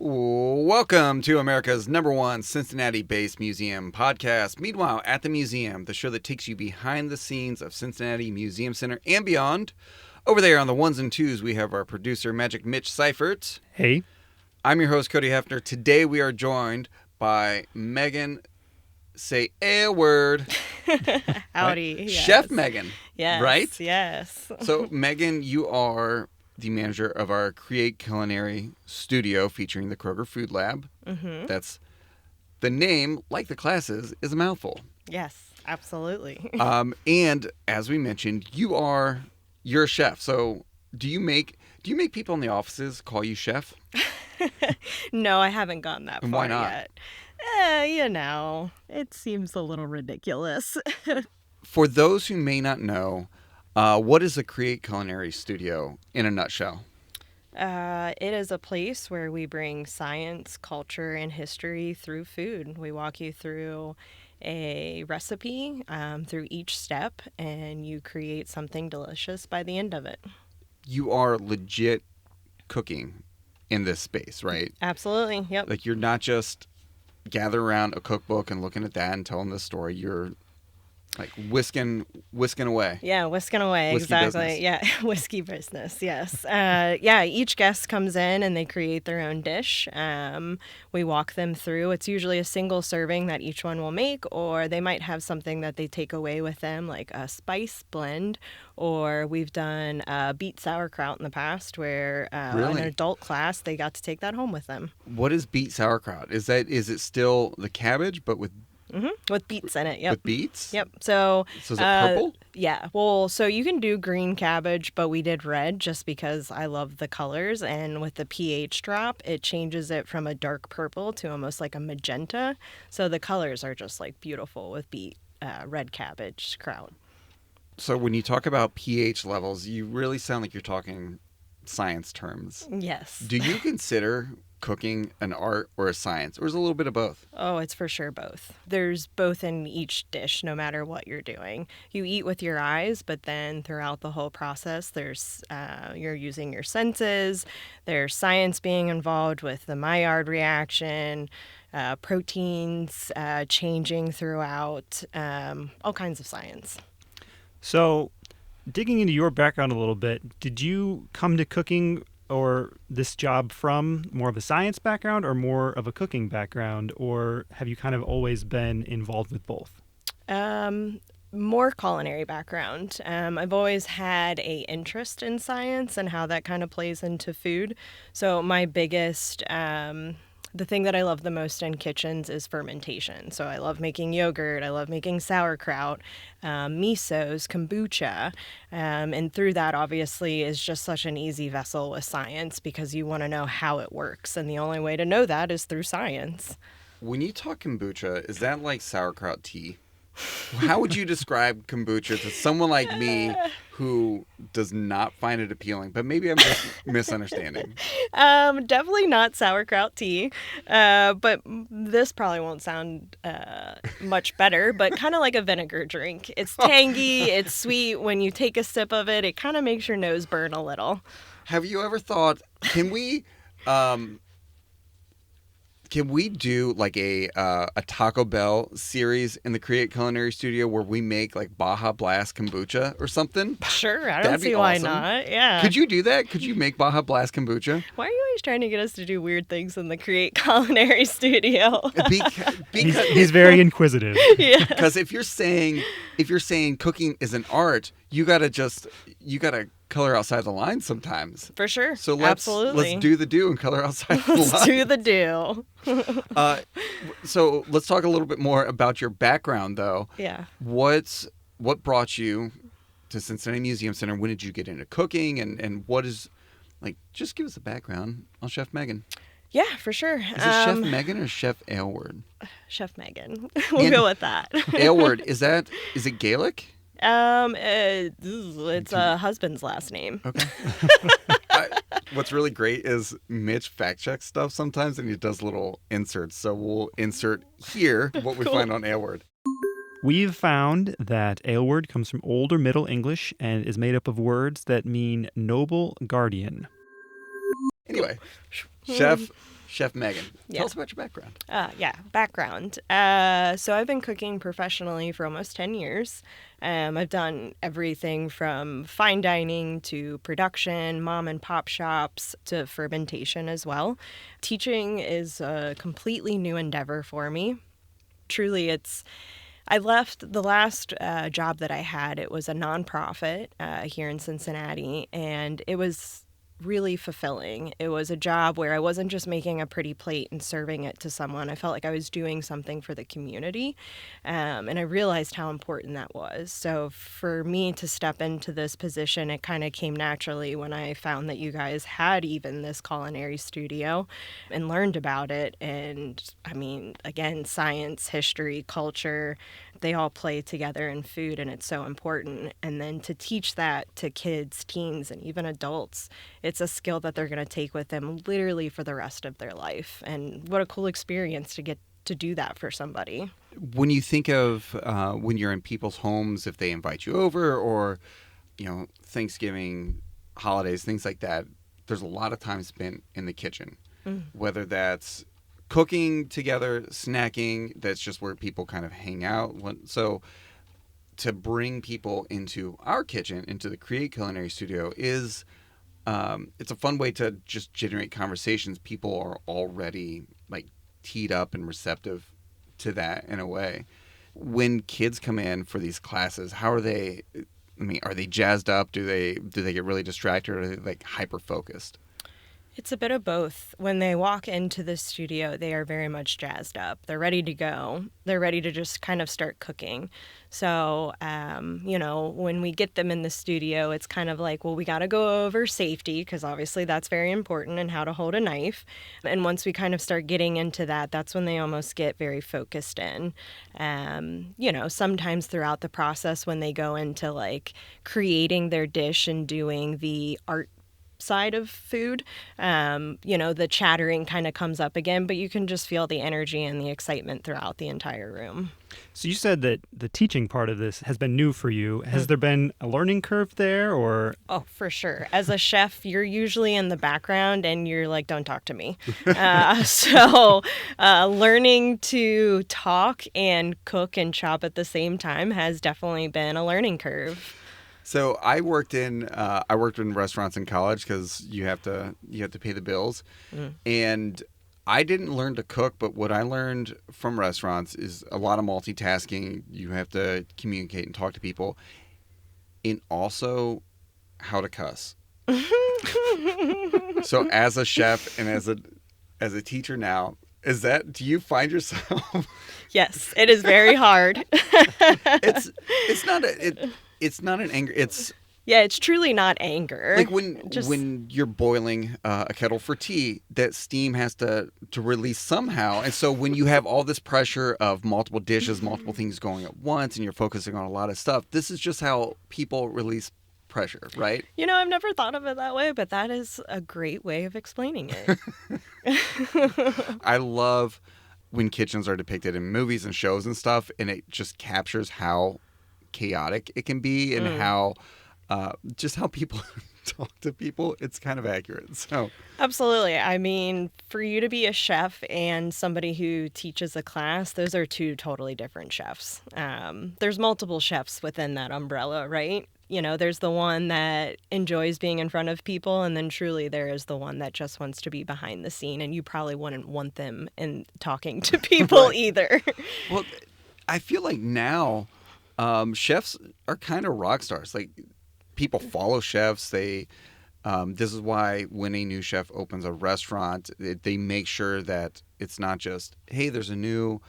Welcome to America's #1 Cincinnati-based museum podcast. Meanwhile, at the museum, the show that takes you behind the scenes of Cincinnati Museum Center and beyond. Over there on the ones and twos, we have our producer, Magic Mitch Seifert. Hey. I'm your host, Cody Hefner. Today, we are joined by Megan Aylward. Howdy. Right? Yes. Chef Megan. Yes. Right? Yes. So, Megan, you are the manager of our Culinary studio featuring the Kroger Food Lab. Mm-hmm. That's the name, like the classes, is a mouthful. Yes, absolutely. And as we mentioned, you're a chef. So do you make people in the offices call you chef? No, I haven't gone that And far why not? yet. It seems a little ridiculous. For those who may not know, what is a Culinary studio in a nutshell? It is a place where we bring science, culture, and history through food. We walk you through a recipe through each step, and you create something delicious by the end of it. You are legit cooking in this space, right? Absolutely. Yep. Like, you're not just gathering around a cookbook and looking at that and telling the story. You're like whisking away. Yeah, whisking away. Whiskey exactly. business. Yeah, whiskey business. Yes. Each guest comes in and they create their own dish. We walk them through. It's usually a single serving that each one will make, or they might have something that they take away with them, like a spice blend, or we've done beet sauerkraut in the past, where Really? an adult class, they got to take that home with them. What is beet sauerkraut? Is it still the cabbage but with With beets in it. Yep. with beets? Yep. So So is it purple? Yeah. Well, so you can do green cabbage, but we did red just because I love the colors. And with the pH drop, it changes it from a dark purple to almost like a magenta. So the colors are just like beautiful with red cabbage kraut. So when you talk about pH levels, you really sound like you're talking science terms. Yes. Do you consider cooking an art or a science, or is it a little bit of both? Oh, it's for sure both. There's both in each dish, no matter what you're doing. You eat with your eyes, but then throughout the whole process, you're using your senses. There's science being involved with the Maillard reaction, proteins changing throughout, all kinds of science. So, digging into your background a little bit, did you come to cooking or this job from more of a science background or more of a cooking background, or have you kind of always been involved with both? More culinary background. I've always had a interest in science and how that kind of plays into food. So my biggest, the thing that I love the most in kitchens is fermentation. So I love making yogurt. I love making sauerkraut, misos, kombucha. And through that, obviously, is just such an easy vessel with science because you want to know how it works. And the only way to know that is through science. When you talk kombucha, is that like sauerkraut tea? How would you describe kombucha to someone like me who does not find it appealing? But maybe I'm just misunderstanding. Definitely not sauerkraut tea, but this probably won't sound much better, but kind of like a vinegar drink. It's tangy, it's sweet. When you take a sip of it, it kind of makes your nose burn a little. Have you ever thought, can we do like a Taco Bell series in the Culinary studio where we make like Baja Blast kombucha or something? Sure, I don't That'd be see why awesome. not. Yeah. Could you do that? Could you make Baja Blast kombucha? Why are you always trying to get us to do weird things in the Culinary studio? Because He's very inquisitive. Yeah. Because if you're saying cooking is an art, you gotta color outside the lines sometimes. For sure. So let's do the do and color outside the lines. Let's do the do. So let's talk a little bit more about your background, though. Yeah. What brought you to Cincinnati Museum Center? When did you get into cooking, and what is, like, just give us a background on Chef Megan. Yeah, for sure. Is it Chef Megan or Chef Aylward? Chef Megan. We'll go with that. Aylward, is it Gaelic? It's a husband's last name. Okay. What's really great is Mitch fact checks stuff sometimes, and he does little inserts. So we'll insert here what we find on Aylward. We've found that Aylward comes from Old or Middle English and is made up of words that mean noble guardian. Anyway, Chef Chef Megan, Yeah. tell us about your background. Background. So I've been cooking professionally for almost 10 years. I've done everything from fine dining to production, mom and pop shops to fermentation as well. Teaching is a completely new endeavor for me. Truly, I left the last job that I had. It was a nonprofit here in Cincinnati, and it was really fulfilling. It was a job where I wasn't just making a pretty plate and serving it to someone. I felt like I was doing something for the community, and I realized how important that was. So for me to step into this position, it kind of came naturally when I found that you guys had even this culinary studio and learned about it. And I mean, again, science, history, culture, they all play together in food, and it's so important. And then to teach that to kids, teens, and even adults, it's a skill that they're going to take with them literally for the rest of their life. And what a cool experience to get to do that for somebody. When you think of when you're in people's homes, if they invite you over, or Thanksgiving, holidays, things like that, there's a lot of time spent in the kitchen, whether that's cooking together, snacking, that's just where people kind of hang out. So to bring people into our kitchen, into the Create Culinary Studio, is it's a fun way to just generate conversations. People are already like teed up and receptive to that in a way. When kids come in for these classes, how are they? I mean, are they jazzed up? Do they get really distracted, or are they like hyper focused? It's a bit of both. When they walk into the studio, they are very much jazzed up. They're ready to go. They're ready to just kind of start cooking. So, when we get them in the studio, it's kind of like, well, we got to go over safety, because obviously that's very important, and how to hold a knife. And once we kind of start getting into that, that's when they almost get very focused in. Sometimes throughout the process, when they go into like creating their dish and doing the art side of food, the chattering kind of comes up again, but you can just feel the energy and the excitement throughout the entire room. So you said that the teaching part of this has been new for you. Has there been a learning curve there, or? Oh, for sure. As a chef, you're usually in the background and you're like, don't talk to me. So learning to talk and cook and chop at the same time has definitely been a learning curve. So I worked in restaurants in college, because you have to pay the bills, and I didn't learn to cook. But what I learned from restaurants is a lot of multitasking. You have to communicate and talk to people, and also how to cuss. So as a chef and as a teacher now, do you find yourself? Yes, it is very hard. It's not an anger. It's truly not anger. like when you're boiling a kettle for tea, that steam has to release somehow. And so when you have all this pressure of multiple dishes, multiple things going at once, and you're focusing on a lot of stuff, this is just how people release pressure, right? I've never thought of it that way, but that is a great way of explaining it. I love when kitchens are depicted in movies and shows and stuff, and it just captures how chaotic it can be, and how people talk to people. It's kind of accurate. So Absolutely. I mean, for you to be a chef and somebody who teaches a class, those are two totally different chefs. There's multiple chefs within that umbrella, right? There's the one that enjoys being in front of people, and then truly there is the one that just wants to be behind the scene, and you probably wouldn't want them in talking to people either. Well, I feel like now chefs are kind of rock stars. Like, people follow chefs. This is why when a new chef opens a restaurant, they make sure that it's not just, hey, there's a new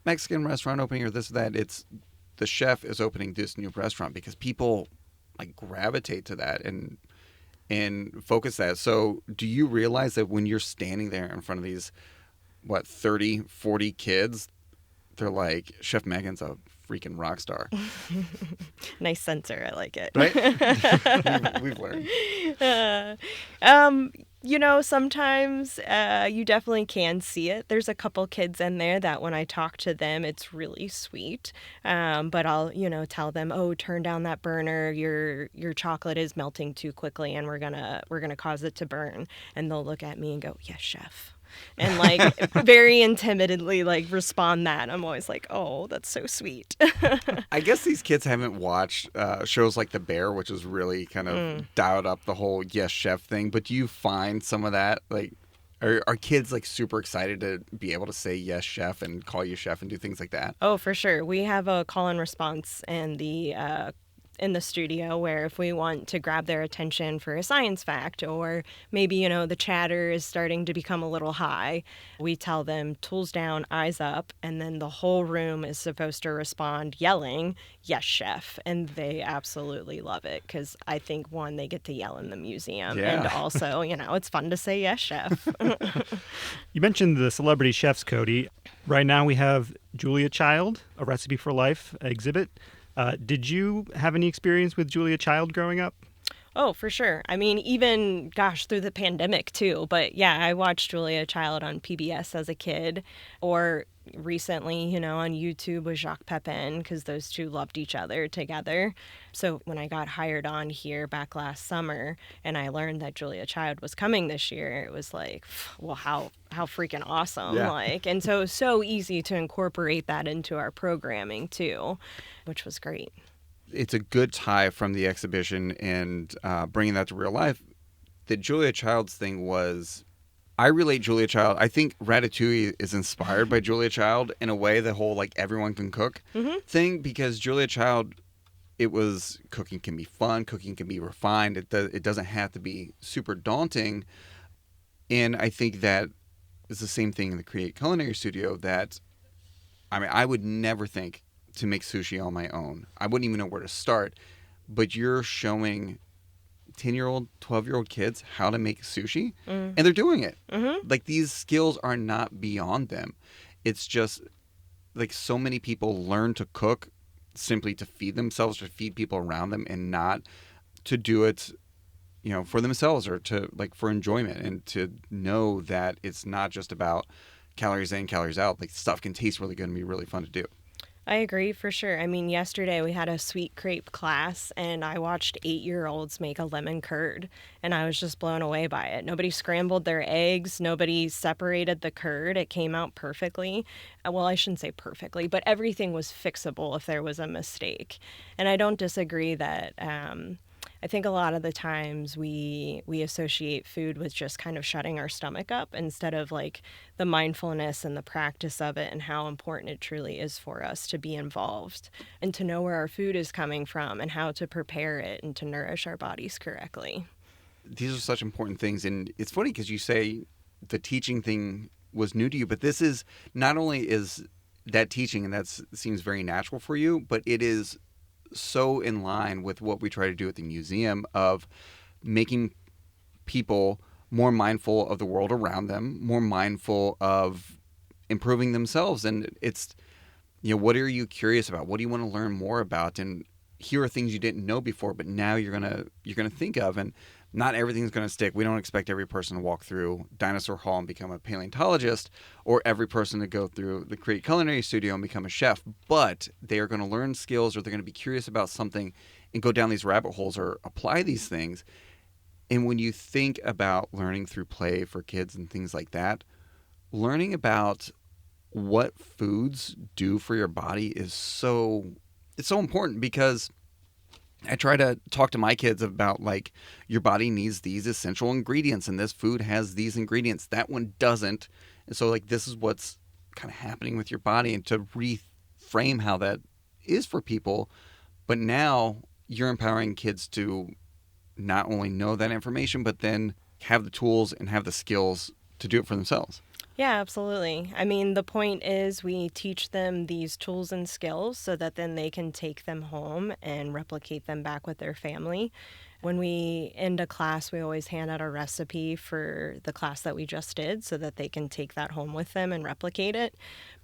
Mexican restaurant opening or this or that. It's the chef is opening this new restaurant, because people like gravitate to that and focus that. So do you realize that when you're standing there in front of these 30, 40 kids, they're like, Chef Megan's a freaking rock star. Nice censor. I like it. Right? We've learned. Sometimes you definitely can see it. There's a couple kids in there that when I talk to them, it's really sweet. But I'll, tell them, oh, turn down that burner. Your chocolate is melting too quickly, and we're gonna cause it to burn. And they'll look at me and go, yes, chef. and like very intimidatedly like respond that. I'm always like, oh, that's so sweet. I guess these kids haven't watched shows like The Bear, which has really kind of dialed up the whole yes chef thing. But do you find some of that, like, are kids like super excited to be able to say yes chef and call you chef and do things like that? Oh, for sure. We have a call and response in the studio where if we want to grab their attention for a science fact, or maybe, you know, the chatter is starting to become a little high, we tell them tools down, eyes up, and then the whole room is supposed to respond yelling, yes, chef. And they absolutely love it because I think, one, they get to yell in the museum. Yeah. And also, you know, it's fun to say yes, chef. You mentioned the celebrity chefs, Cody. Right now we have Julia Child, a Recipe for Life exhibit. Did you have any experience with Julia Child growing up? Oh, for sure. I mean, even, gosh, through the pandemic too. But yeah, I watched Julia Child on PBS as a kid, or recently, you know, on YouTube with Jacques Pepin, because those two loved each other together. So when I got hired on here back last summer and I learned that Julia Child was coming this year, it was like, well, how freaking awesome. Yeah. Like, and so easy to incorporate that into our programming too, which was great. It's a good tie from the exhibition and bringing that to real life. The Julia Child's thing was, I relate Julia Child. I think Ratatouille is inspired by Julia Child in a way, the whole like everyone can cook thing, because Julia Child, it was cooking can be fun, cooking can be refined. It doesn't have to be super daunting. And I think that is the same thing in the Create Culinary Studio, that, I mean, I would never think to make sushi on my own. I wouldn't even know where to start. But you're showing 10-year-old, 12-year-old kids how to make sushi, and they're doing it. Like, these skills are not beyond them. It's just, like, so many people learn to cook simply to feed themselves, to feed people around them, and not to do it, you know, for themselves or to, like, for enjoyment, and to know that it's not just about calories in, calories out. Like, stuff can taste really good and be really fun to do. I agree for sure. I mean, yesterday we had a sweet crepe class and I watched 8-year-olds make a lemon curd and I was just blown away by it. Nobody scrambled their eggs. Nobody separated the curd. It came out perfectly. Well, I shouldn't say perfectly, but everything was fixable if there was a mistake. And I don't disagree that I think a lot of the times we associate food with just kind of shutting our stomach up instead of like the mindfulness and the practice of it and how important it truly is for us to be involved and to know where our food is coming from and how to prepare it and to nourish our bodies correctly. These are such important things. And it's funny because you say the teaching thing was new to you, but this is not only is that teaching, and that seems very natural for you, but it is so in line with what we try to do at the museum of making people more mindful of the world around them, more mindful of improving themselves. And it's, you know, what are you curious about? What do you want to learn more about? And here are things you didn't know before, but now you're gonna think of. And not everything's going to stick. We don't expect every person to walk through Dinosaur Hall and become a paleontologist, or every person to go through the Create Culinary Studio and become a chef, but they are going to learn skills, or they're going to be curious about something and go down these rabbit holes or apply these things. And when you think about learning through play for kids and things like that, learning about what foods do for your body is so important, because I try to talk to my kids about, like, your body needs these essential ingredients and this food has these ingredients. That one doesn't. And so, like, this is what's kind of happening with your body, and to reframe how that is for people. But now you're empowering kids to not only know that information, but then have the tools and have the skills to do it for themselves. Yeah, absolutely. I mean, the point is we teach them these tools and skills so that then they can take them home and replicate them back with their family. When we end a class, we always hand out a recipe for the class that we just did so that they can take that home with them and replicate it.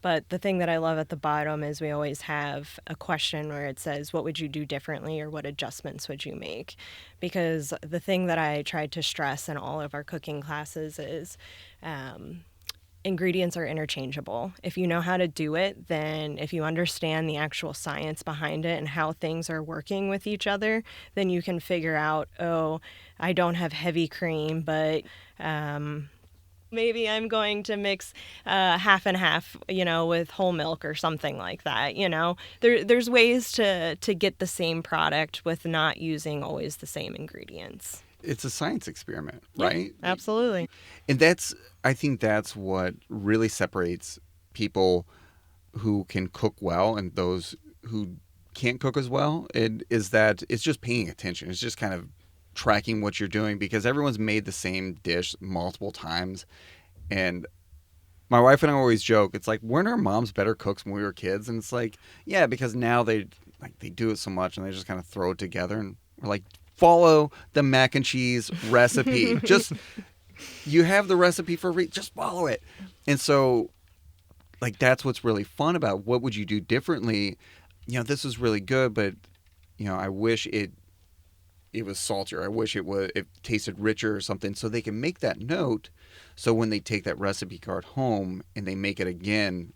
But the thing that I love at the bottom is we always have a question where it says, what would you do differently, or what adjustments would you make? Because the thing that I tried to stress in all of our cooking classes is ingredients are interchangeable. If you know how to do it, then if you understand the actual science behind it and how things are working with each other, then you can figure out, oh, I don't have heavy cream, but Maybe I'm going to mix half and half, with whole milk or something like that. There's ways to get the same product with not using always the same ingredients. It's a science experiment, Yeah, right? absolutely. And I think that's what really separates people who can cook well and those who can't cook as well. It is that it's just paying attention. It's just kind of tracking what you're doing, because everyone's made the same dish multiple times. And my wife and I always joke, it's like, weren't our moms better cooks when we were kids? And it's like, yeah, because now they do it so much and they just kind of throw it together, and we're like, follow the mac and cheese recipe. Just, you have the recipe just follow it. And so, like, that's what's really fun about what would you do differently. This is really good, but I wish it was saltier. I wish it tasted richer or something, so they can make that note. So when they take that recipe card home and they make it again,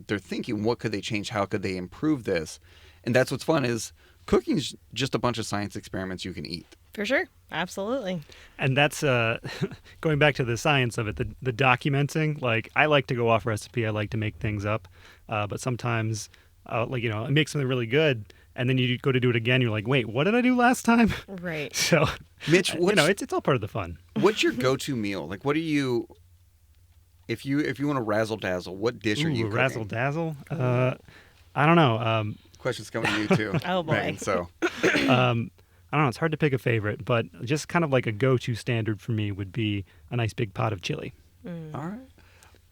they're thinking, what could they change? How could they improve this? And that's what's fun, is cooking's just a bunch of science experiments you can eat. For sure. Absolutely. And that's going back to the science of it, the documenting. Like, I like to go off recipe. I like to make things up. But sometimes, I make something really good, and then you go to do it again. You're like, wait, what did I do last time? Right. So, Mitch, it's all part of the fun. What's your go-to meal? Like, what do you, if you want to razzle dazzle, what dish are you cooking? Razzle dazzle? I don't know. Question's coming to you too. Oh boy. Megan, so. I don't know. It's hard to pick a favorite, but just kind of like a go-to standard for me would be a nice big pot of chili. Mm. All right.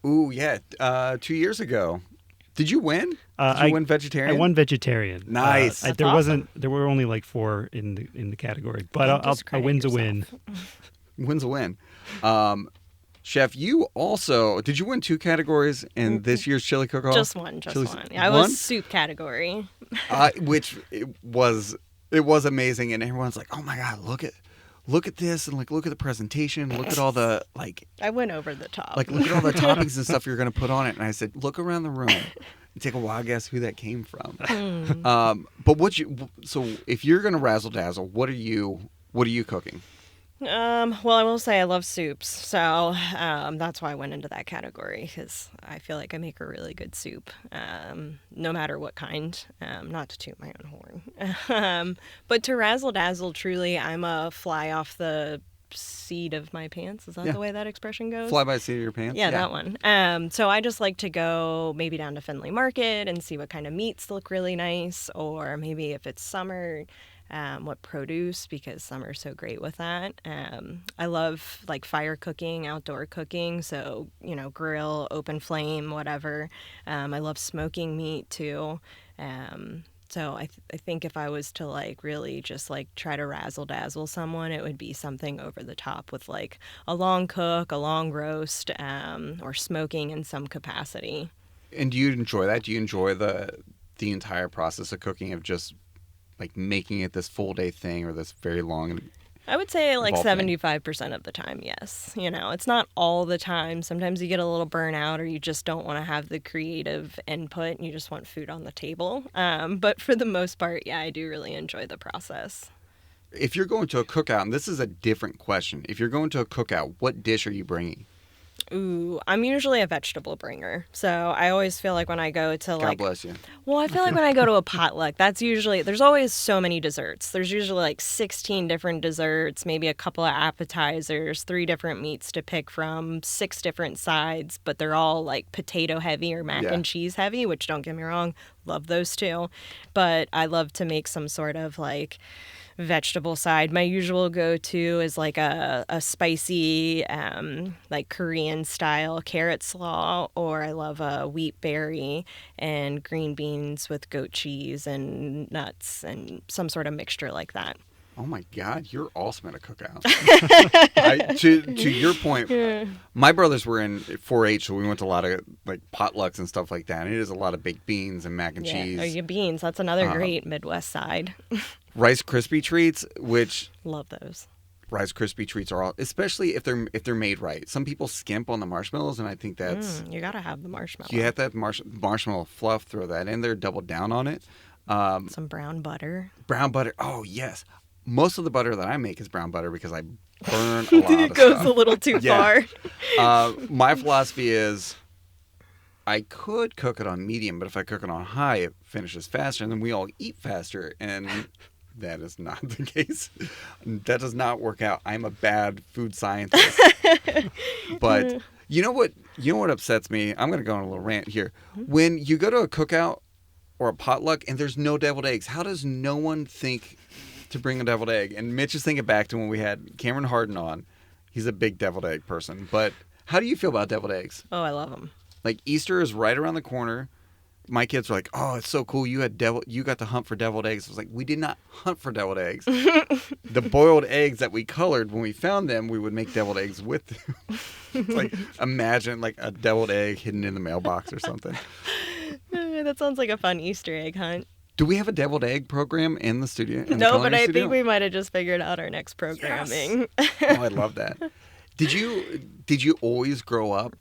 Ooh, yeah. 2 years ago. Did you win? Did you win vegetarian? I won vegetarian. Nice. There wasn't. There were only like 4 in the category, but a win's a win. Win's a win. Chef, you also did you win 2 categories in this year's chili cook-off? Just one. Yeah, I was soup category. Which it was amazing, and everyone's like, "Oh my God, look at this," and look at the presentation, look at all the I went over the top. look at all the toppings and stuff you're going to put on it. And I said, look around the room and take a wild guess who that came from. But so if you're going to razzle dazzle, what are you cooking? Well, I will say I love soups, so that's why I went into that category, because I feel like I make a really good soup, no matter what kind. Not to toot my own horn, but to razzle dazzle, truly, I'm a fly off the seat of my pants. Is that the way that expression goes? Fly by the seat of your pants? Yeah, that one. So I just like to go maybe down to Findlay Market and see what kind of meats look really nice, or maybe if it's summer, what produce, because summer's so great with that. I love like fire cooking, outdoor cooking, so grill, open flame, whatever. I love smoking meat too. So I think if I was to really just try to razzle dazzle someone, it would be something over the top with a long cook, a long roast, or smoking in some capacity. And do you enjoy that? Do you enjoy the entire process of cooking, of just making it this full day thing, or this very long? I would say 75% of the time, yes. It's not all the time. Sometimes you get a little burnout, or you just don't want to have the creative input and you just want food on the table. But for the most part, yeah, I do really enjoy the process. If you're going to a cookout, and this is a different question, if you're going to a cookout, what dish are you bringing? Ooh, I'm usually a vegetable bringer. So I always feel like when I go to God bless you. Well, I feel like when I go to a potluck, there's always so many desserts. There's usually 16 different desserts, maybe a couple of appetizers, 3 different meats to pick from, 6 different sides, but they're all potato heavy or mac and cheese heavy, which, don't get me wrong, love those too. But I love to make some sort of vegetable side. My usual go-to is a spicy Korean style carrot slaw, or I love a wheat berry and green beans with goat cheese and nuts and some sort of mixture like that. Oh my God, you're awesome at a cookout. To your point, my brothers were in 4-H, so we went to a lot of potlucks and stuff like that. And it is a lot of baked beans and mac and cheese. Oh, your beans. That's another great Midwest side. Rice Krispie treats, which love those. Rice Krispie treats are all, especially if they're made right. Some people skimp on the marshmallows, and I think that's you gotta have the marshmallow. You have to have marshmallow fluff. Throw that in there. Double down on it. Some brown butter. Brown butter. Oh yes. most of the butter that I make is brown butter because I burn a lot of It goes stuff. a little too far. My philosophy is I could cook it on medium, but if I cook it on high, it finishes faster, and then we all eat faster, and that is not the case. That does not work out. I'm a bad food scientist. But you know what upsets me? I'm going to go on a little rant here. When you go to a cookout or a potluck and there's no deviled eggs, how does no one think to bring a deviled egg? And Mitch is thinking back to when we had Cameron Harden on. He's a big deviled egg person. But how do you feel about deviled eggs? Oh, I love them. Like, Easter is right around the corner. My kids were like, "Oh, it's so cool! You got to hunt for deviled eggs." I was like, "We did not hunt for deviled eggs. The boiled eggs that we colored when we found them, we would make deviled eggs with them." It's like, imagine like a deviled egg hidden in the mailbox or something. That sounds like a fun Easter egg hunt. Do we have a deviled egg program in the studio? No, but I think we might have just figured out our next programming. Yes. Oh, I love that. Did you always grow up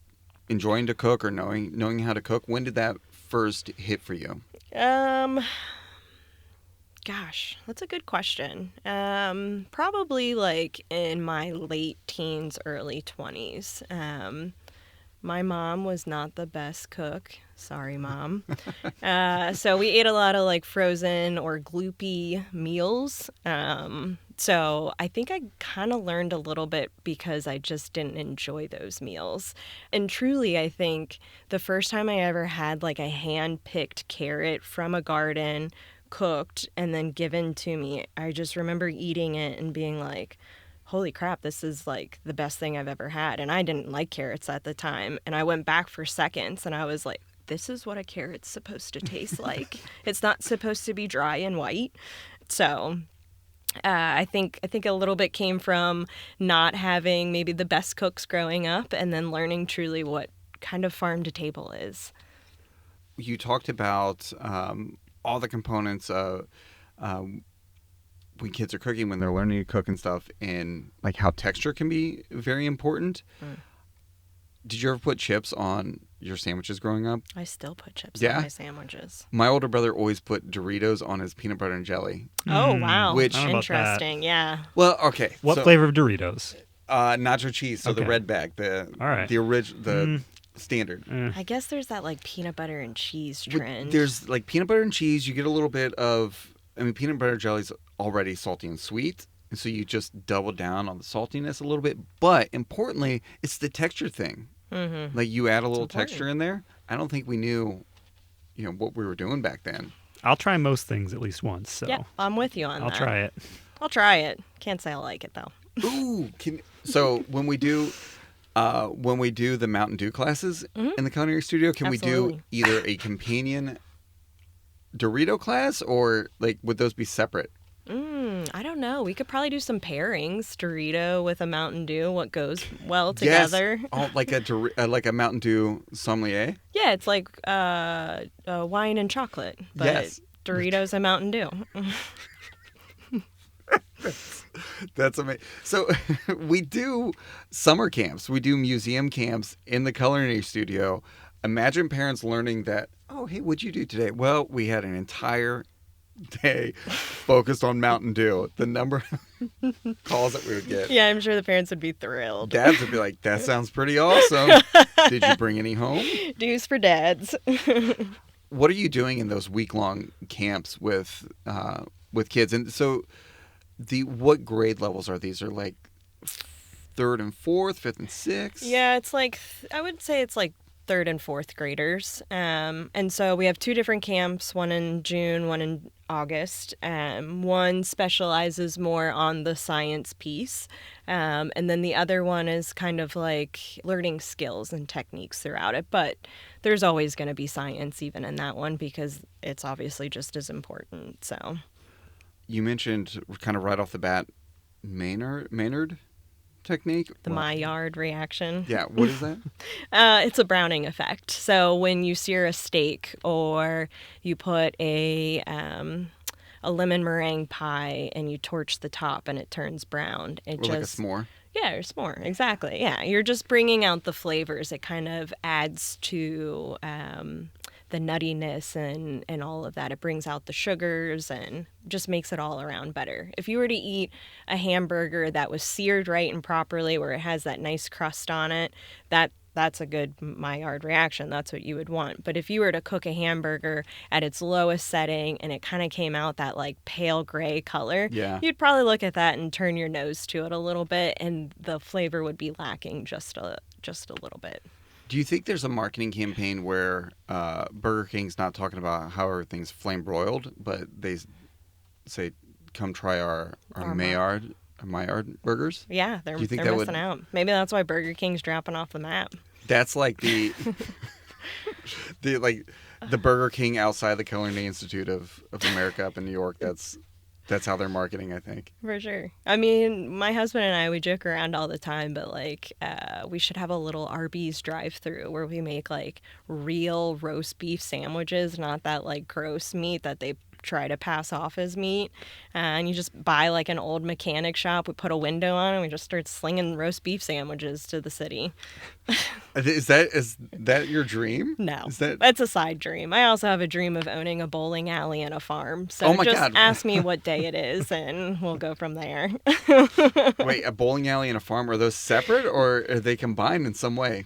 enjoying to cook or knowing how to cook? When did that first hit for you? Gosh, that's a good question. Probably like in my late teens, early 20s. My mom was not the best cook. Sorry, Mom. So we ate a lot of like frozen or gloopy meals. So I think I kind of learned a little bit because I just didn't enjoy those meals. And truly, I think the first time I ever had like a hand-picked carrot from a garden, cooked, and then given to me, I just remember eating it and being like, holy crap, this is like the best thing I've ever had. And I didn't like carrots at the time. And I went back for seconds and I was like, this is what a carrot's supposed to taste like. It's not supposed to be dry and white. So I think a little bit came from not having maybe the best cooks growing up and then learning truly what kind of farm to table is. You talked about all the components of when kids are cooking, when they're learning to cook and stuff, and like how texture can be very important. Did you ever put chips on your sandwiches growing up? I still put chips Yeah? on my sandwiches. My older brother always put Doritos on his peanut butter and jelly. Oh, wow. Which- I don't know about that. Interesting, yeah. Well, okay. What so, flavor of Doritos? Nacho cheese. So the Okay. red bag, All right. the original, the standard. I guess there's that like peanut butter and cheese trend. There's like peanut butter and cheese. You get a little bit of, peanut butter jelly's already salty and sweet. And so you just double down on the saltiness a little bit. But importantly, it's the texture thing. Mm-hmm. Like you add a little important. texture in there. I don't think we knew, what we were doing back then. I'll try most things at least once. So Yeah, I'm with you on I'll that. try it. I'll try it. Can't say I like it though. Ooh, so when we do the Mountain Dew classes in the Culinary Studio, can we do Absolutely. either a companion Dorito class or like would those be separate? I don't know. We could probably do some pairings. Dorito with a Mountain Dew. What goes well together? Yes. Oh, like a Mountain Dew sommelier. Yeah, it's like wine and chocolate, but Yes. Doritos and Mountain Dew. That's amazing. So we do summer camps. We do museum camps in the Culinary Studio. Imagine parents learning that, oh, hey, what'd you do today? Well, we had an entire day focused on Mountain Dew. The number of calls that we would get. Yeah, I'm sure the parents would be thrilled. Dads would be like, that sounds pretty awesome. Did you bring any home? Dews for dads. What are you doing in those week-long camps with kids? And so what grade levels are these? Are like 3rd and 4th, 5th and 6th? Yeah, it's like, I would say it's like 3rd and 4th graders. And so we have 2 different camps, one in June, one in August. One specializes more on the science piece. And then the other one is kind of like learning skills and techniques throughout it. But there's always going to be science even in that one because it's obviously just as important. So You mentioned kind of right off the bat Maynard technique. the Maillard reaction. Yeah, what is that? It's a browning effect. So when you sear a steak or you put a lemon meringue pie and you torch the top and it turns brown, Or like a s'more? Yeah, or s'more, exactly. Yeah, you're just bringing out the flavors. It kind of adds to the nuttiness and all of that. It brings out the sugars and just makes it all around better. If you were to eat a hamburger that was seared right and properly, where it has that nice crust on it, that's a good Maillard reaction. That's what you would want. But if you were to cook a hamburger at its lowest setting and it kind of came out that like pale gray color, Yeah. you'd probably look at that and turn your nose to it a little bit, and the flavor would be lacking just a little bit. Do you think there's a marketing campaign where Burger King's not talking about how everything's flame broiled, but they say, "Come try our Maillard burgers"? Yeah, they're Do you think they're that missing out. Maybe that's why Burger King's dropping off the map. That's like the the Burger King outside the Culinary Institute of America up in New York. That's how they're marketing, I think. For sure. I mean, my husband and I, we joke around all the time, but like we should have a little Arby's drive-through where we make like real roast beef sandwiches, not that like gross meat that they try to pass off as meat. And you just buy like an old mechanic shop, we put a window on, and we just start slinging roast beef sandwiches to the city. Is that your dream? No, Is that... that's a side dream. I also have a dream of owning a bowling alley and a farm. So Oh my just God. ask me what day it is, and we'll go from there. Wait, a bowling alley and a farm, are those separate or are they combined in some way?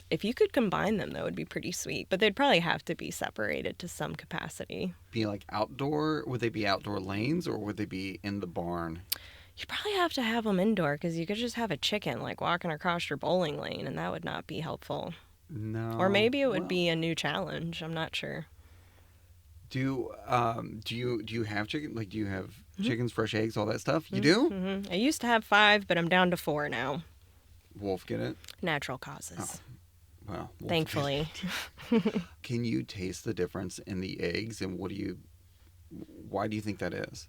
If you could combine them, that would be pretty sweet. But they'd probably have to be separated to some capacity. Be like outdoor? Would they be outdoor lanes or would they be in the barn? You'd probably have to have them indoor because you could just have a chicken like walking across your bowling lane, and that would not be helpful. No. Or maybe it would be a new challenge. I'm not sure. Do you have chicken? Like, do you have chickens, fresh eggs, all that stuff? You do? Mm-hmm. I used to have 5, but I'm down to 4 now. Wolf, get it? Natural causes. Well, Wolf, Thankfully. Can you taste the difference in the eggs, and why do you think that is?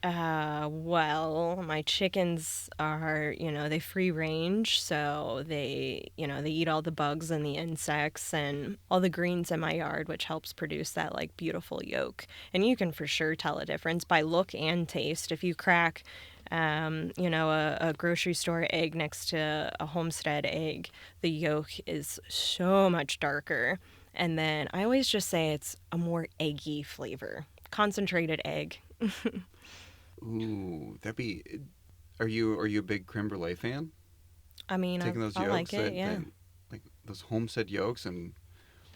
Well, my chickens are, they free range, so they eat all the bugs and the insects and all the greens in my yard, which helps produce that like beautiful yolk. And you can for sure tell a difference by look and taste. If you crack, a grocery store egg next to a homestead egg, the yolk is so much darker. And then I always just say it's a more eggy flavor, concentrated egg. Ooh, Are you a big creme brulee fan? I mean, Taking those I yolks, like it, yeah. like those homestead yolks, and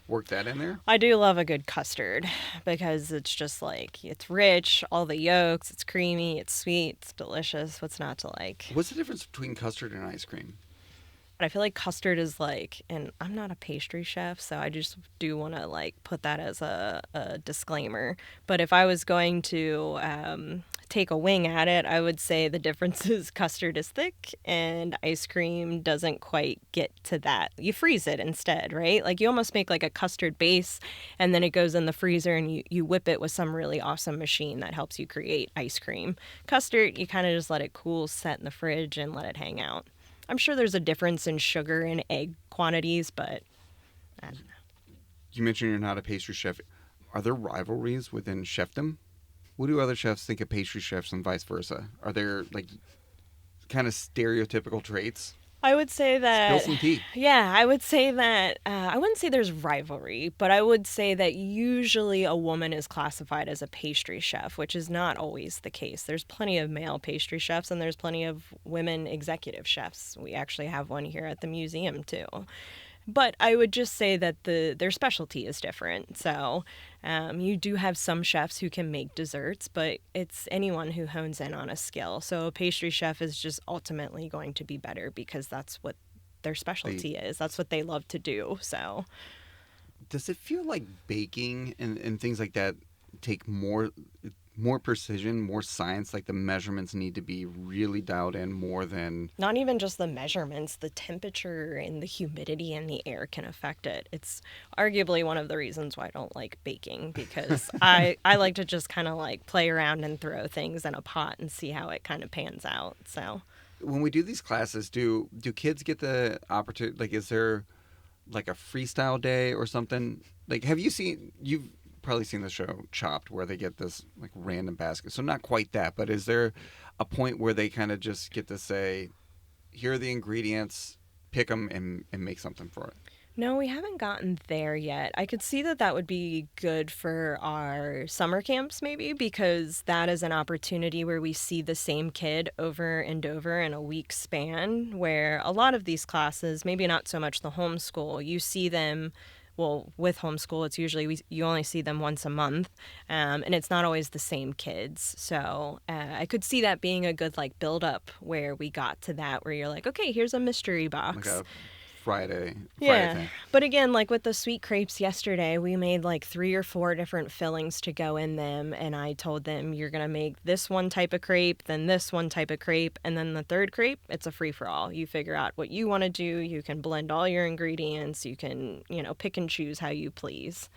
work that in there. I do love a good custard because it's just like, it's rich, all the yolks, it's creamy, it's sweet, it's delicious. What's not to like? What's the difference between custard and ice cream? I feel like custard is like, and I'm not a pastry chef, so I just do want to like put that as a disclaimer. But if I was going to take a wing at it, I would say the difference is custard is thick and ice cream doesn't quite get to that. You freeze it instead, right? Like you almost make like a custard base and then it goes in the freezer and you whip it with some really awesome machine that helps you create ice cream. Custard, you kind of just let it cool, set in the fridge, and let it hang out. I'm sure there's a difference in sugar and egg quantities, but I don't know. You mentioned you're not a pastry chef. Are there rivalries within chefdom? What do other chefs think of pastry chefs and vice versa? Are there like kind of stereotypical traits? I would say that, Spill some tea. yeah, I would say that, I wouldn't say there's rivalry, but I would say that usually a woman is classified as a pastry chef, which is not always the case. There's plenty of male pastry chefs and there's plenty of women executive chefs. We actually have one here at the museum too. But I would just say that their specialty is different. So you do have some chefs who can make desserts, but it's anyone who hones in on a skill. So a pastry chef is just ultimately going to be better because that's what their specialty is. That's what they love to do. So does it feel like baking and things like that take more precision, more science? Like the measurements need to be really dialed in more than... Not even just the measurements, the temperature and the humidity in the air can affect it. It's arguably one of the reasons why I don't like baking, because I like to just kind of like play around and throw things in a pot and see how it kind of pans out. So when we do these classes, do kids get the opportunity? Like, is there like a freestyle day or something? Like, you've probably seen the show Chopped, where they get this like random basket. So not quite that, but is there a point where they kind of just get to say, here are the ingredients, pick them and make something for it? No, we haven't gotten there yet. I could see that that would be good for our summer camps, maybe, because that is an opportunity where we see the same kid over and over in a week span, where a lot of these classes, maybe not so much the homeschool, you see them. Well, with homeschool, it's usually you only see them once a month, and it's not always the same kids. So I could see that being a good like build up where we got to that, where you're like, okay, here's a mystery box. Like a Friday Yeah. thing. But again, like with the sweet crepes yesterday, we made like 3 or 4 different fillings to go in them. And I told them, you're going to make this one type of crepe, then this one type of crepe, and then the third crepe, it's a free for all. You figure out what you want to do. You can blend all your ingredients. You can, pick and choose how you please.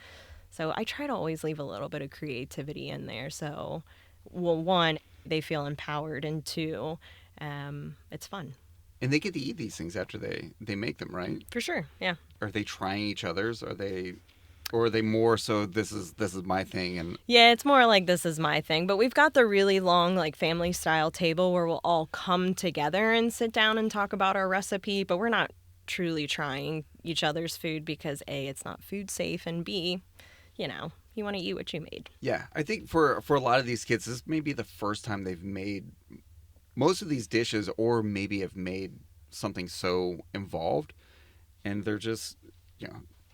So I try to always leave a little bit of creativity in there. So, well, one, they feel empowered, and two, it's fun. And they get to eat these things after they make them, right? For sure, yeah. Are they trying each other's? Or are they more so this is my thing? And Yeah, it's more like this is my thing. But we've got the really long like family style table where we'll all come together and sit down and talk about our recipe. But we're not truly trying each other's food because A, it's not food safe, and B, you want to eat what you made. yeah, I think for a lot of these kids, this may be the first time they've made most of these dishes, or maybe have made something so involved, and they're just,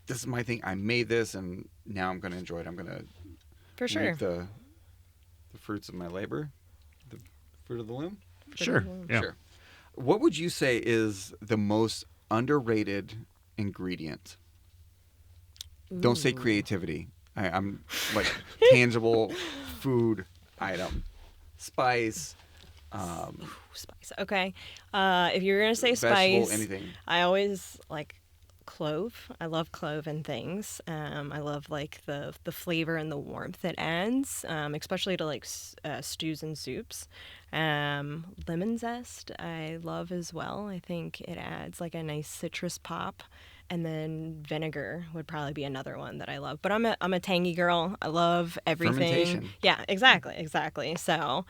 this is my thing. I made this, and now I'm going to enjoy it. I'm going to For sure. reap the fruits of my labor, the fruit of the loom. Sure. Yeah. Sure. What would you say is the most underrated ingredient? Don't say creativity. I'm like tangible food item, spice. Spice. Okay. If you're going to say Vegetable, spice, anything. I always like clove. I love clove and things. I love like the flavor and the warmth it adds, especially to like stews and soups. Lemon zest I love as well. I think it adds like a nice citrus pop. And then vinegar would probably be another one that I love. But I'm a tangy girl. I love everything. Fermentation. Yeah, exactly. So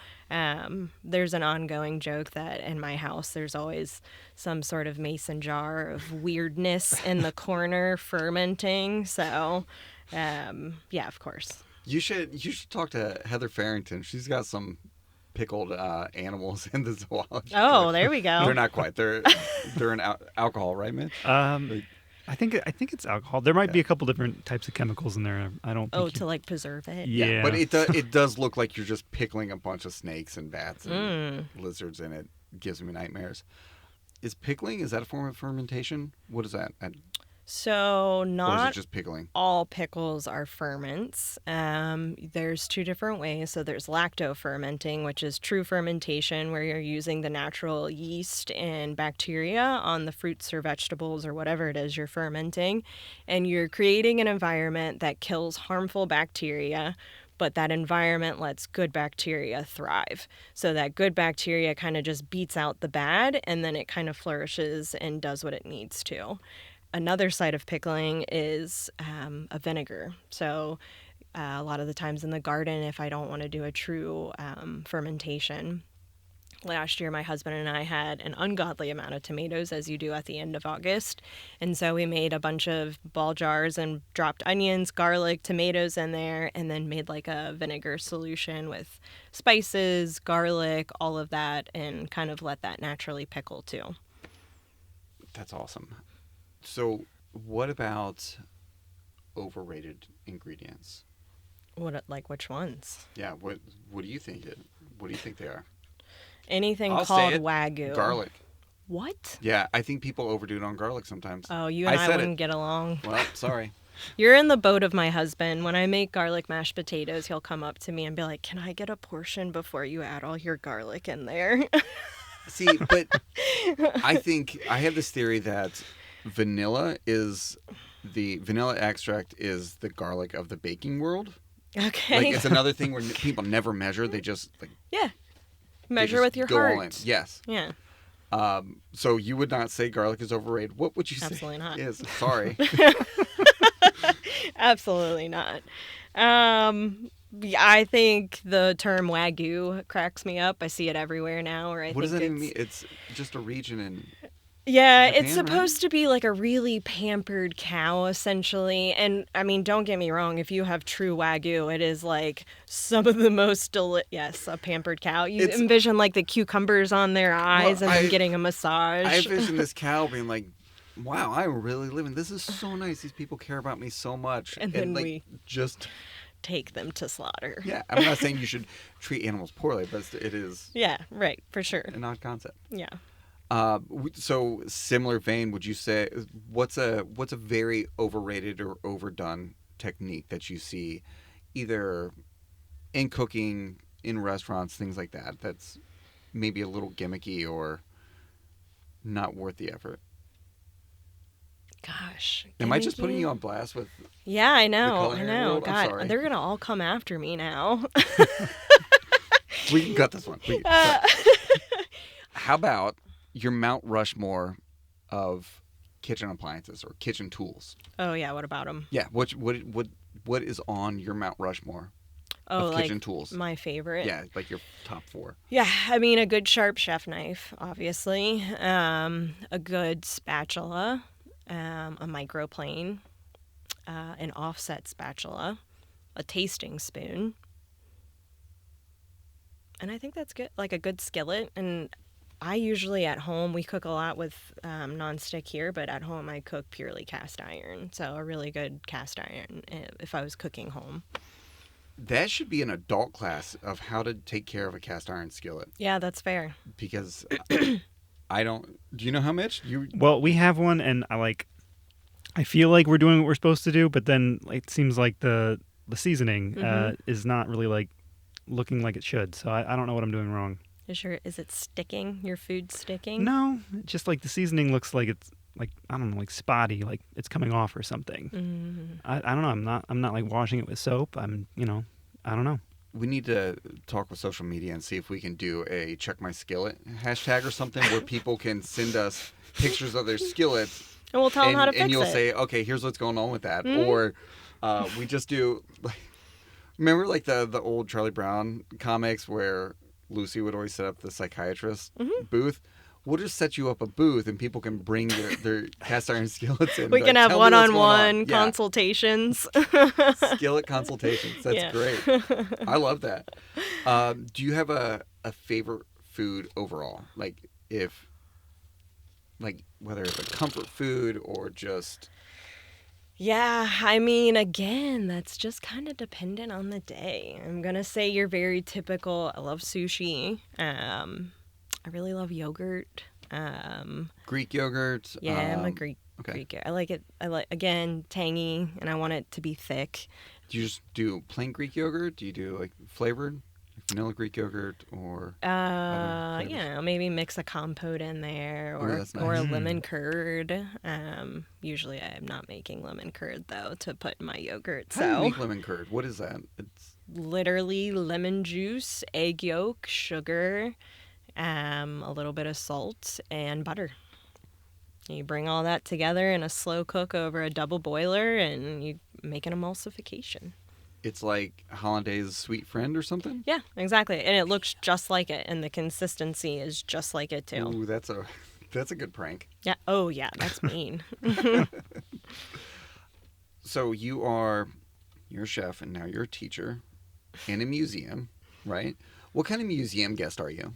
there's an ongoing joke that in my house there's always some sort of mason jar of weirdness in the corner fermenting. So yeah, of course. You should talk to Heather Farrington. She's got some pickled animals in the zoology. Oh, there we go. They're not quite. They're an alcohol, right, Mitch? I think it's alcohol. There might be a couple different types of chemicals in there. I don't. Oh, to like preserve it. Yeah. But it does look like you're just pickling a bunch of snakes and bats and lizards, and it gives me nightmares. Is that a form of fermentation? What is that? So Or is not it just pickling? all pickles are ferments. There's 2 different ways. So there's lacto-fermenting, which is true fermentation, where you're using the natural yeast and bacteria on the fruits or vegetables or whatever it is you're fermenting. And you're creating an environment that kills harmful bacteria, but that environment lets good bacteria thrive. So that good bacteria kind of just beats out the bad, and then it kind of flourishes and does what it needs to. Another side of pickling is a vinegar. So a lot of the times in the garden, if I don't want to do a true fermentation, last year my husband and I had an ungodly amount of tomatoes, as you do at the end of August. And so we made a bunch of ball jars and dropped onions, garlic, tomatoes in there, and then made like a vinegar solution with spices, garlic, all of that, and kind of let that naturally pickle too. That's awesome. So, what about overrated ingredients? Which ones? Yeah, what do you think? What do you think they are? Anything I'll called say it. Wagyu. Garlic. What? Yeah, I think people overdo it on garlic sometimes. Oh, you and I said wouldn't get along. Well, sorry. You're in the boat of my husband. When I make garlic mashed potatoes, he'll come up to me and be like, "Can I get a portion before you add all your garlic in there?" See, but I think I have this theory that vanilla extract is the garlic of the baking world. Okay. Like, it's another thing where people never measure. They just yeah. they Measure just with your go all in. heart. Yes. Yeah. So you would not say garlic is overrated. What would you say? Absolutely not. Is sorry. Absolutely not. I think the term Wagyu cracks me up. I see it everywhere now. What does that even mean? It's just a region in Yeah, Japan, it's supposed to be like a really pampered cow, essentially. And I mean, don't get me wrong, if you have true Wagyu, it is like some of the most yes, a pampered cow. You envision like the cucumbers on their eyes and then getting a massage. I envision this cow being like, wow, I'm really living. This is so nice. These people care about me so much. And then like, we just take them to slaughter. Yeah, I'm not saying you should treat animals poorly, but it is. Yeah, right, for sure. An odd concept. Yeah. So similar vein, would you say what's a very overrated or overdone technique that you see either in cooking, in restaurants, things like that, that's maybe a little gimmicky or not worth the effort? Gosh. Am I just putting you on blast with Yeah, I know. the I culinary know. world? I'm God, sorry. they're going to all come after me now. We can cut this one. How about your Mount Rushmore of kitchen appliances or kitchen tools? Oh yeah, what about them? Yeah, what is on your Mount Rushmore of kitchen tools? My favorite. Yeah, like your top 4. Yeah, I mean a good sharp chef knife, obviously. A good spatula, a microplane, an offset spatula, a tasting spoon. And I think that's good. Like a good skillet. And I usually at home, we cook a lot with nonstick here, but at home I cook purely cast iron. So a really good cast iron if I was cooking home. That should be an adult class of how to take care of a cast iron skillet. Yeah, that's fair. Because I don't. Do you know how much? Well, we have one, and I feel like we're doing what we're supposed to do, but then it seems like the seasoning is not really like looking like it should. So I don't know what I'm doing wrong. Is it sticking? Your food sticking? No, just like the seasoning looks like it's like, I don't know, like spotty, like it's coming off or something. Mm. I don't know. I'm not like washing it with soap. I don't know. We need to talk with social media and see if we can do a check my skillet hashtag or something where people can send us pictures of their skillets. And we'll tell them how to fix it. And you'll say, okay, here's what's going on with that. Or we just do, remember like the old Charlie Brown comics where Lucy would always set up the psychiatrist booth? We'll just set you up a booth and people can bring their cast iron skillets in. We can have one-on-one Yeah. consultations. Skillet consultations. That's great. I love that. Do you have a favorite food overall? Like whether it's a comfort food or just... Yeah, I mean, again, that's just kind of dependent on the day. I'm going to say you're very typical. I love sushi. I really love yogurt. Greek yogurt? Yeah, I'm a Greek yogurt. I like it, again, tangy, and I want it to be thick. Do you just do plain Greek yogurt? Do you do like flavored? Like vanilla Greek yogurt or maybe mix a compote in there nice. or a lemon curd. Usually I'm not making lemon curd though to put in my yogurt. How do you make lemon curd? What is that? It's literally lemon juice, egg yolk, sugar, a little bit of salt and butter. You bring all that together in a slow cook over a double boiler and you make an emulsification. It's like Hollandaise sweet friend or something? Yeah, exactly. And it looks just like it, and the consistency is just like it, too. Ooh, that's a good prank. Yeah. Oh, yeah, that's mean. So you're a chef, and now you're a teacher in a museum, right? What kind of museum guest are you?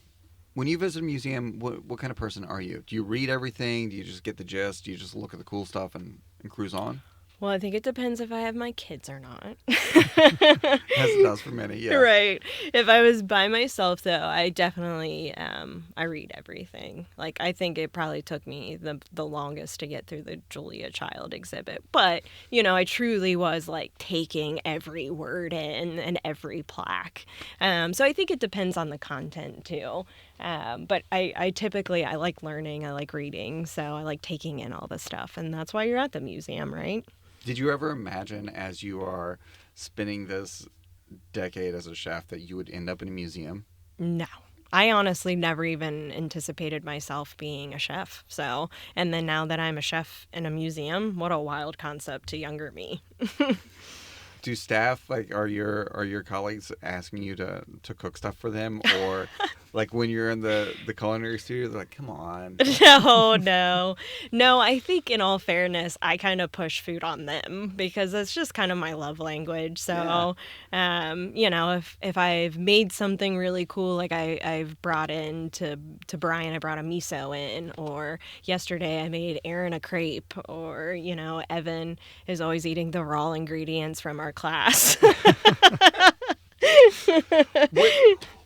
When you visit a museum, what kind of person are you? Do you read everything? Do you just get the gist? Do you just look at the cool stuff and cruise on? Well, I think it depends if I have my kids or not. As it does for many, yeah. Right. If I was by myself, though, I definitely, I read everything. Like, I think it probably took me the longest to get through the Julia Child exhibit. But, I truly was, like, taking every word in and every plaque. So I think it depends on the content, too. But I typically, I like learning, I like reading, so I like taking in all the stuff. And that's why you're at the museum, right? Did you ever imagine as you are spending this decade as a chef that you would end up in a museum? No. I honestly never even anticipated myself being a chef. So, and then now that I'm a chef in a museum, what a wild concept to younger me. Do staff, like, are your colleagues asking you to cook stuff for them, or Like when you're in the culinary studio, they're like, come on. No, I think in all fairness, I kind of push food on them because it's just kind of my love language. So, if I've made something really cool, like I've brought in to Brian, I brought a miso in, or yesterday I made Aaron a crepe, or, Evan is always eating the raw ingredients from our class.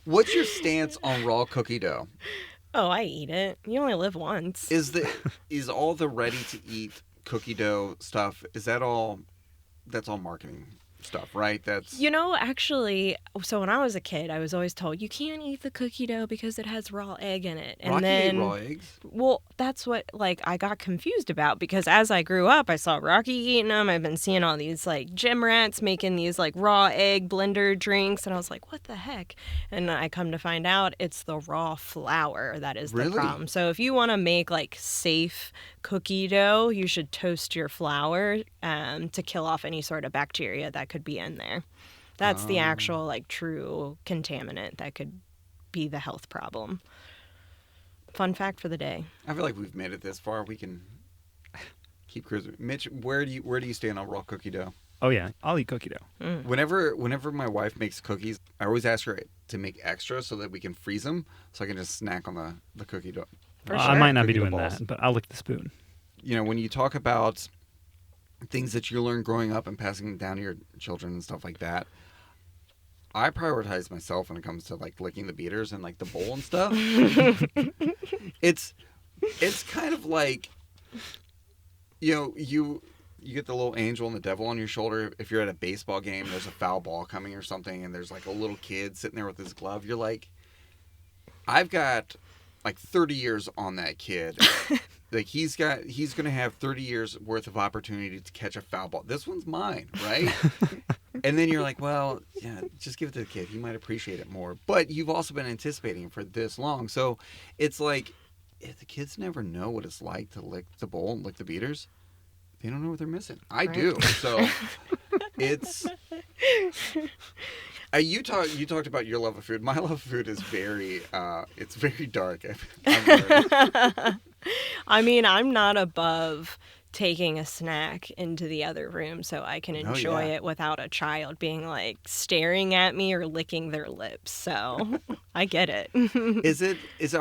What's your stance on raw cookie dough? Oh, I eat it. You only live once. Is all the ready to eat cookie dough stuff, that's all marketing stuff, right? Actually, so when I was a kid, I was always told you can't eat the cookie dough because it has raw egg in it. And Rocky ate raw eggs? Well, that's what I got confused about, because as I grew up, I saw Rocky eating them. I've been seeing all these gym rats making these raw egg blender drinks, and I was like, what the heck? And I come to find out it's the raw flour that is the problem. So if you want to make safe cookie dough, you should toast your flour to kill off any sort of bacteria that could be in there. That's the actual true contaminant that could be the health problem. Fun fact for the day. I feel like we've made it this far. We can keep cruising. Mitch, where do you stand on raw cookie dough? Oh yeah, I'll eat cookie dough. Mm. Whenever my wife makes cookies, I always ask her to make extra so that we can freeze them, so I can just snack on the cookie dough. For I might not be Cookie dough doing balls. that, but I'll lick the spoon. When you talk about things that you learn growing up and passing them down to your children and stuff like that, I prioritize myself when it comes to licking the beaters and the bowl and stuff. It's kind of like, you get the little angel and the devil on your shoulder. If you're at a baseball game, there's a foul ball coming or something, and there's a little kid sitting there with his glove. You're like, I've got 30 years on that kid. He's going to have 30 years worth of opportunity to catch a foul ball. This one's mine, right? And then you're like, well, yeah, just give it to the kid. He might appreciate it more. But you've also been anticipating for this long. So it's like, if the kids never know what it's like to lick the bowl and lick the beaters, they don't know what they're missing. I do. So it's... You talked about your love of food. My love of food is very dark. I'm not above taking a snack into the other room so I can enjoy it without a child being staring at me or licking their lips. So I get it. Is it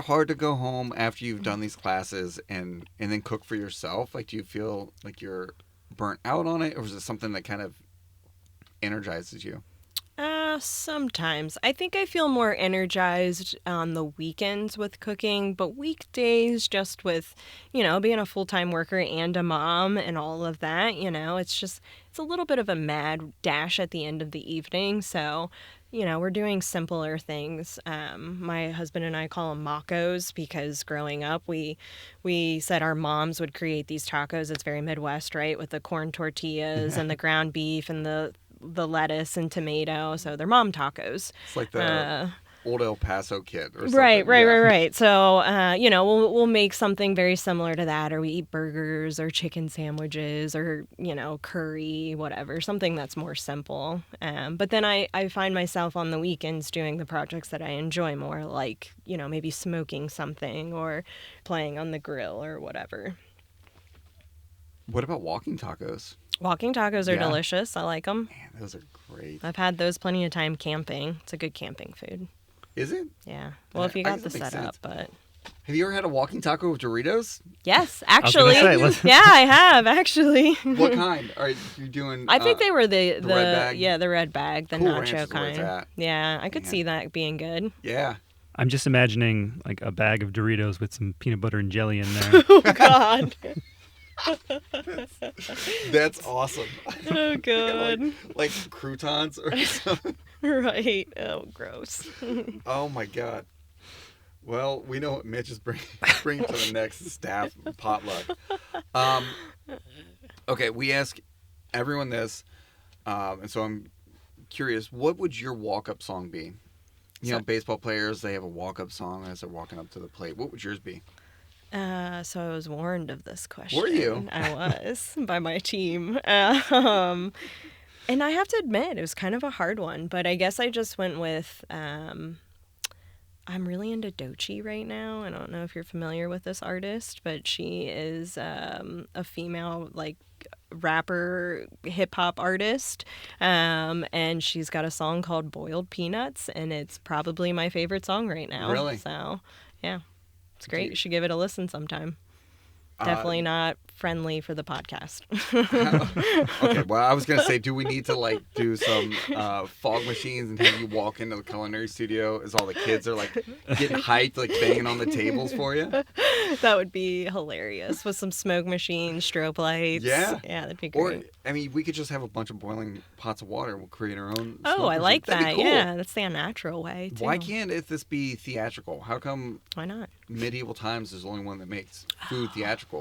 hard to go home after you've done these classes and then cook for yourself? Do you feel like you're burnt out on it, or is it something that kind of energizes you? Sometimes. I think I feel more energized on the weekends with cooking, but weekdays, just with, being a full-time worker and a mom and all of that, it's a little bit of a mad dash at the end of the evening. So, we're doing simpler things. My husband and I call them macos because growing up, we said our moms would create these tacos. It's very Midwest, right? With the corn tortillas and the ground beef and the lettuce and tomato, so they're mom tacos. It's like the old El Paso kid or something. Right. So, we'll make something very similar to that, or we eat burgers or chicken sandwiches or, curry, whatever, something that's more simple. But then I find myself on the weekends doing the projects that I enjoy more, like, maybe smoking something or playing on the grill or whatever. What about walking tacos? Walking tacos are delicious. I like them. Man, those are great. I've had those plenty of time camping. It's a good camping food. Is it? Yeah. Well, if you got the setup, but... Have you ever had a walking taco with Doritos? Yes, actually. I was gonna say, yeah, I have, actually. What kind are you doing? I think they were the red bag? Yeah, the red bag, the Cool nacho Ranch is where it's kind. at. Yeah, I could see that being good. Yeah. I'm just imagining a bag of Doritos with some peanut butter and jelly in there. Oh, God. That's awesome. Oh, God. like croutons or something. Right. Oh, gross. Oh, my God. Well, we know what Mitch is bringing to the next staff potluck. Okay, we ask everyone this, and so I'm curious, what would your walk-up song be? You know, baseball players, they have a walk-up song as they're walking up to the plate. What would yours be? So I was warned of this question. Were you? I was, by my team. And I have to admit, it was kind of a hard one, but I guess I just went with I'm really into Doechii right now. I don't know if you're familiar with this artist, but she is a female like rapper hip hop artist, and she's got a song called Boiled Peanuts, and it's probably my favorite song right now. Really? So yeah, it's great. You should give it a listen sometime. Definitely not friendly for the podcast. Okay, well, I was gonna say, do we need to like do some fog machines and have you walk into the culinary studio as all the kids are like getting hyped, like banging on the tables for you? That would be hilarious with some smoke machines, strobe lights. Yeah, that'd be great. Or I mean, we could just have a bunch of boiling pots of water. We'll create our own. Oh, I like That'd that. be cool. Yeah, that's the unnatural way too. Why can't this be theatrical? How come? Why not? Medieval Times is the only one that makes food theatrical.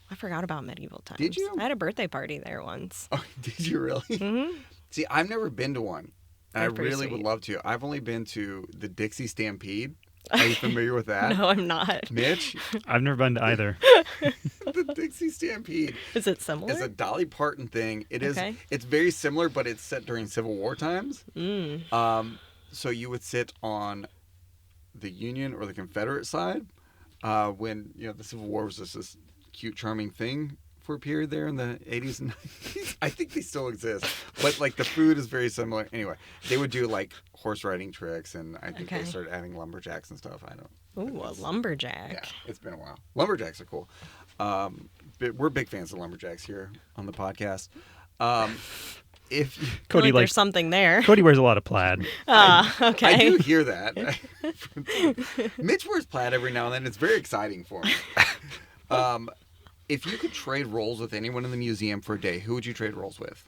I forgot about Medieval Times. Did you? I had a birthday party there once. Oh, did you really? Mm-hmm. See, I've never been to one. And I Pretty really sweet. would love to. I've only been to the Dixie Stampede. Are you familiar with that? No, I'm not. Mitch? I've never been to either. The Dixie Stampede Is it similar? is a Dolly Parton thing. It is. Okay. It's very similar, but it's set during Civil War times. Mm. So you would sit on the Union or the Confederate side when the Civil War was just this cute, charming thing for a period there in the 80s and 90s. I think they still exist, but like the food is very similar. Anyway, they would do like horse riding tricks, and I think they started adding lumberjacks and stuff. I don't. Ooh, a lumberjack. Yeah, it's been a while. Lumberjacks are cool. But we're big fans of lumberjacks here on the podcast. If you, Cody there's something there. Cody wears a lot of plaid. Okay. I do hear that. Mitch wears plaid every now and then. It's very exciting for me. If you could trade roles with anyone in the museum for a day, who would you trade roles with?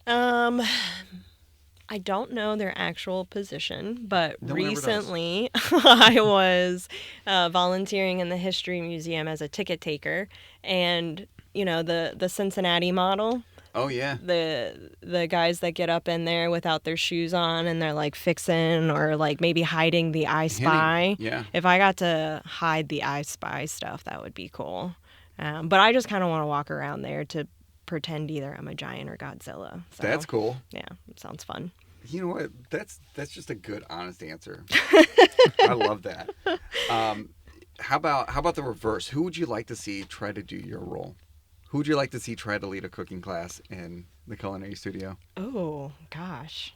I don't know their actual position, but No one ever recently I was volunteering in the History Museum as a ticket taker, and the Cincinnati model. Oh yeah. The guys that get up in there without their shoes on and they're like fixing or like maybe hiding the I Spy. Yeah. If I got to hide the I Spy stuff, that would be cool. But I just kind of want to walk around there to pretend either I'm a giant or Godzilla. So, That's cool. Yeah, it sounds fun. You know what? That's just a good, honest answer. I love that. How about the reverse? Who would you like to see try to do your role? Who would you like to see try to lead a cooking class in the culinary studio? Oh, gosh.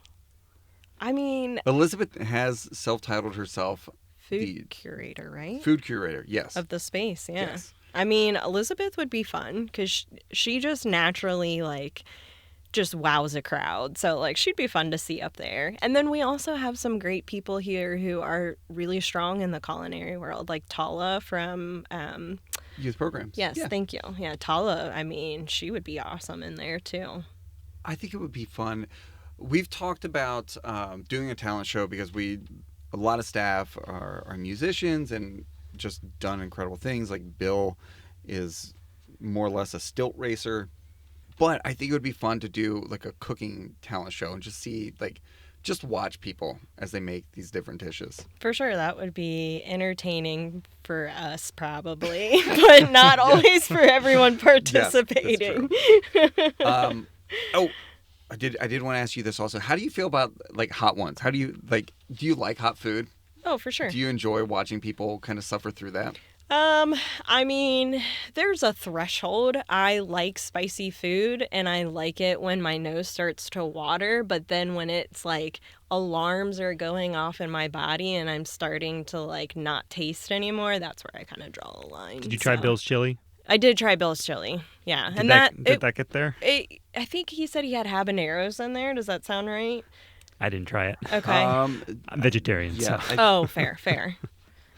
I mean, Elizabeth has self-titled herself food curator, right? Food curator, yes. Of the space, yeah. Yes. I mean, Elizabeth would be fun because she just naturally, like, just wows a crowd. So, like, she'd be fun to see up there. And then we also have some great people here who are really strong in the culinary world, like Tala from... Youth programs. Yes, Yeah. thank you. Yeah, Tala, I mean, she would be awesome in there, too. I think it would be fun. We've talked about doing a talent show because a lot of staff are musicians and just done incredible things. Like Bill is more or less a stilt racer. But I think it would be fun to do like a cooking talent show and just watch people as they make these different dishes. For sure, that would be entertaining for us, probably, but not always for everyone participating. Yes, I did want to ask you this also. How do you feel about like hot ones? How do you do you like hot food? Oh, for sure. Do you enjoy watching people kind of suffer through that? I mean, there's a threshold. I like spicy food and I like it when my nose starts to water, but then when it's like alarms are going off in my body and I'm starting to like not taste anymore, that's where I kind of draw a line. Did you try Bill's chili? I did try Bill's chili. Yeah. Did that get there? I think he said he had habaneros in there. Does that sound right? I didn't try it. Okay. I'm vegetarian. Yeah. So. Fair.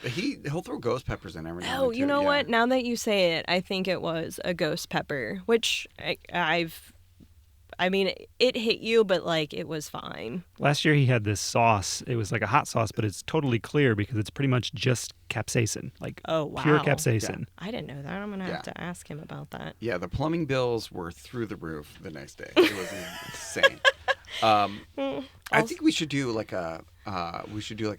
He'll throw ghost peppers in every now and then. Oh, you too, know yeah. what? Now that you say it, I think it was a ghost pepper, which I mean, it hit you, but like it was fine. Last year he had this sauce. It was like a hot sauce, but it's totally clear because it's pretty much just capsaicin, like pure capsaicin. Yeah. I didn't know that. I'm gonna have to ask him about that. Yeah, the plumbing bills were through the roof the next day. It was insane. I think we should do like a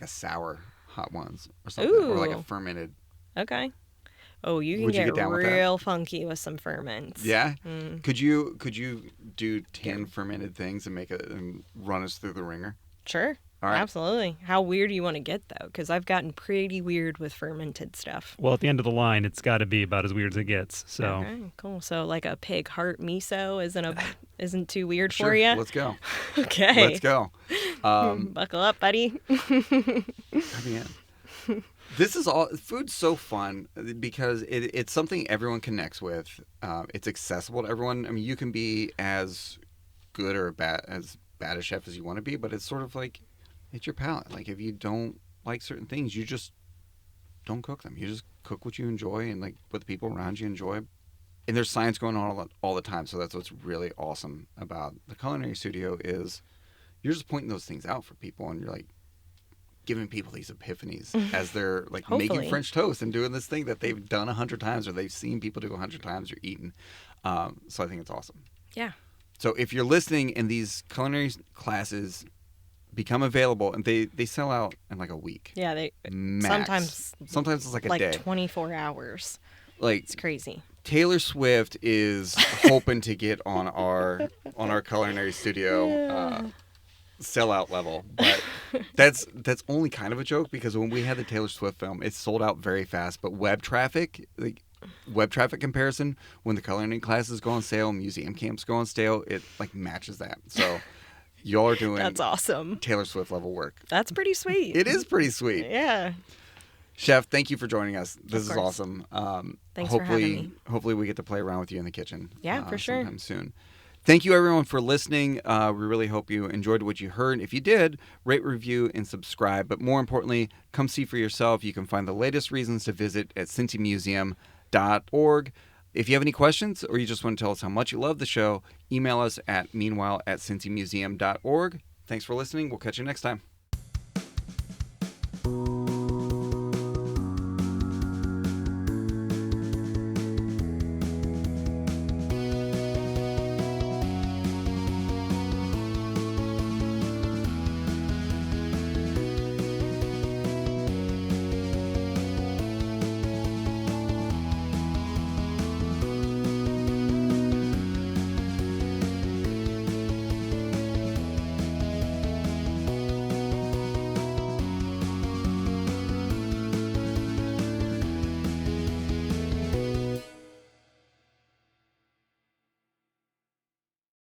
sour hot ones or something, or like a fermented. Okay. Oh, you can Would you get get down with that? real funky with some ferments. Yeah. Could you do 10 fermented things and and run us through the ringer? Sure. All right. Absolutely. How weird do you want to get, though? Because I've gotten pretty weird with fermented stuff. Well, at the end of the line, it's got to be about as weird as it gets. So Okay, cool. So like a pig heart miso isn't too weird Sure. for you? Let's go. Okay. Let's go. Buckle up, buddy. I mean, this is all food's so fun because it's something everyone connects with. It's accessible to everyone. I mean, you can be as good or bad a chef as you want to be, but it's sort of like it's your palate. Like if you don't like certain things, you just don't cook them. You just cook what you enjoy and like what the people around you enjoy. And there's science going on all the time, so that's what's really awesome about the Culinary Studio is you're just pointing those things out for people, and you're like giving people these epiphanies as they're like making French toast and doing this thing that they've done 100 times or they've seen people do 100 times or eaten. So I think it's awesome. Yeah. So if you're listening and these culinary classes become available and they sell out in like a week. Yeah, they max. Sometimes it's like a day. 24 hours. Like it's crazy. Taylor Swift is hoping to get on our Culinary Studio sellout level, but that's only kind of a joke because when we had the Taylor Swift film, it sold out very fast. But web traffic comparison, when the culinary classes go on sale, museum camps go on sale, it like matches that. So y'all are doing that's awesome. Taylor Swift level work. That's pretty sweet. It is pretty sweet. Yeah. Chef, thank you for joining us. This is awesome. Thanks for having me. Hopefully we get to play around with you in the kitchen. Yeah, for sure. Sometime soon. Thank you, everyone, for listening. We really hope you enjoyed what you heard. If you did, rate, review, and subscribe. But more importantly, come see for yourself. You can find the latest reasons to visit at cincymuseum.org. If you have any questions or you just want to tell us how much you love the show, email us at meanwhile@cincymuseum.org. Thanks for listening. We'll catch you next time.